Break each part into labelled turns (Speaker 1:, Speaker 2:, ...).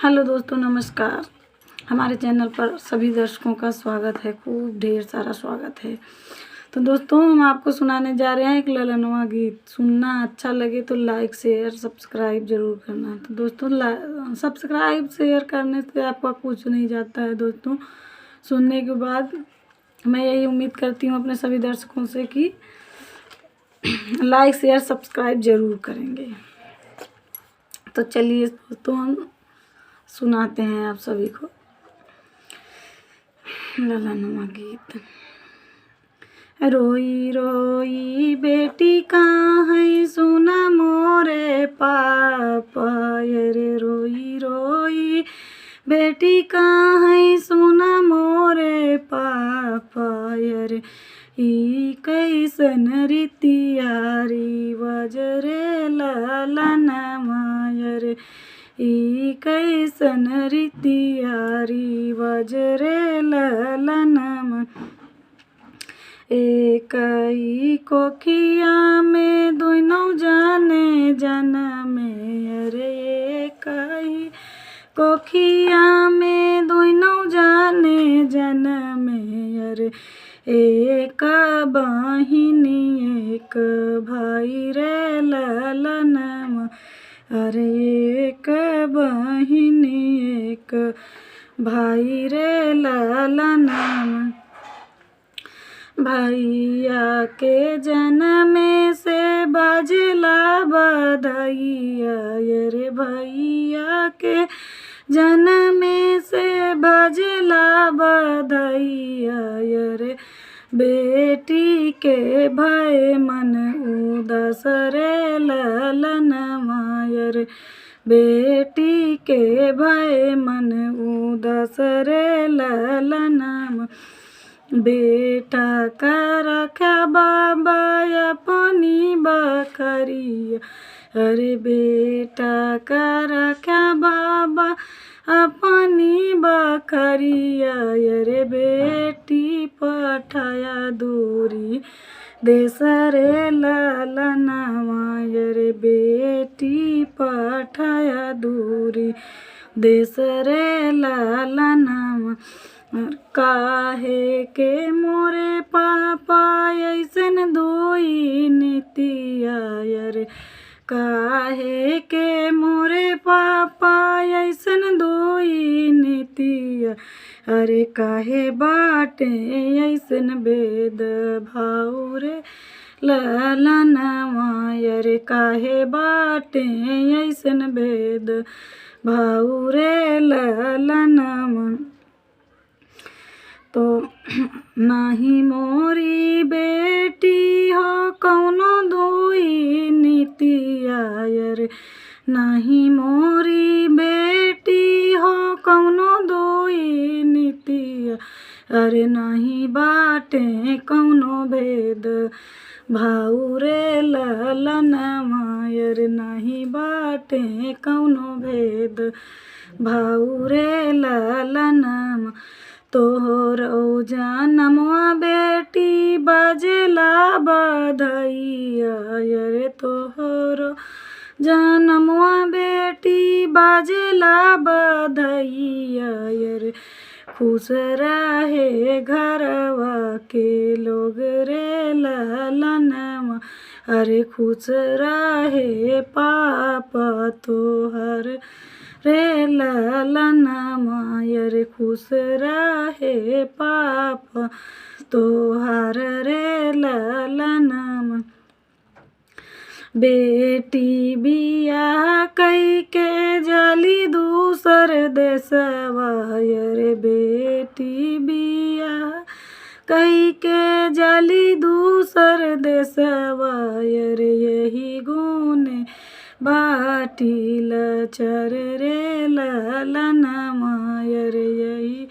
Speaker 1: Hello दोस्तों, नमस्कार। हमारे चैनल पर सभी दर्शकों का स्वागत है, खूब ढेर सारा स्वागत है। तो दोस्तों, हम आपको सुनाने जा रहे हैं एक ललनवा गीत। सुनना अच्छा लगे तो लाइक शेयर सब्सक्राइब जरूर करना। तो दोस्तों, सब्सक्राइब शेयर करने से आपका कुछ नहीं जाता है। दोस्तों, सुनने के बाद मैं यही उम्मीद करती हूँ अपने सभी दर्शकों से कि लाइक शेयर सब्सक्राइब जरूर करेंगे। तो चलिए दोस्तों, हम सुनाते हैं आप सभी को ललनवा गीत। रोई रोई बेटी कहाँ है, सुना मोरे पापा। रे रोई रोई बेटी कहाँ है, सुना मोरे पापा। रे ई कैसन रीतियारी वजरे ललनवा। रे ई कैसन रीतियारी वजरे ललनवा। एकई कोखिया में दुनो जाने जनमे। अरे एकई कोखिया में दुनो जाने जनमे। अरे एक बहिनी एक भाई रे ललनवा। अरे एक बहिनी एक भाई रे ललनवा। भैया के जन्मे से बाजला बधैया। रे भैया के जन्मे से बाजला बधैया। रे बेटी के भय मन उदास रे ललनवा। रे बेटी के भय मन उदास रे ललनवा। बेटा का रखा बाबा अपनी बकरिया। अरे बेटा का रखा बाबा अपनी बकरिया। अरे बेटी पठाया दूरी देश रे ललनवा। रे बेटी पठाया दूरी देश रे ललनवा। काहे के मोरे पापा ऐसन दोई नीतिया। रे काहे के मोरे पापा ऐसन दोई नीतिया। अरे काहे बाटे ऐसन भेद भाव रे ललनवा। रे काहे बाटे ऐसन भेद भाव रे ललनवा। तो नाही मोरी बेटी हो कौनो दोई नीतिया। रे नाही मोरी बेटी हो कौनो दोई नीतिया। अरे नाही बाटे कौनो भेद भाव रे ललनवा। रे नाही बाटे कौनो भेद भाव रे ललनवा। तोहरो जनमवा बेटी बाजला बधैया। रे तोहरो जनमवा बेटी बाजला बधैया। रे खुश रहे घरवा के लोग रे ललनवा। अरे खुश रहे पापा तोहर रे ललनवा। रे खुश रहे पापा तोहार रे ललनवा। बेटी बियाह कई के जाली दूसर देशवा। रे बेटी बियाह कई के जाली दूसर देशवा। रे यही गुने बाटी लचर रे ललनवा। रे यही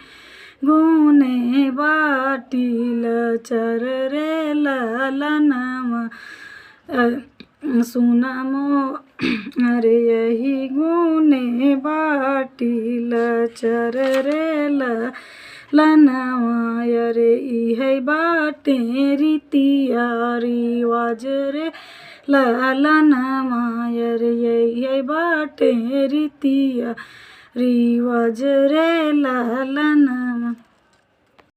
Speaker 1: गुने बाटी लचर रे ललनवा। सुना मो अरे यही गुने बाटी लचर रे ललनवा। रे इहे बाटे रीतिया रिवाज रे ललनवा। रे यही बाटे रीतिया रिवज रे ललन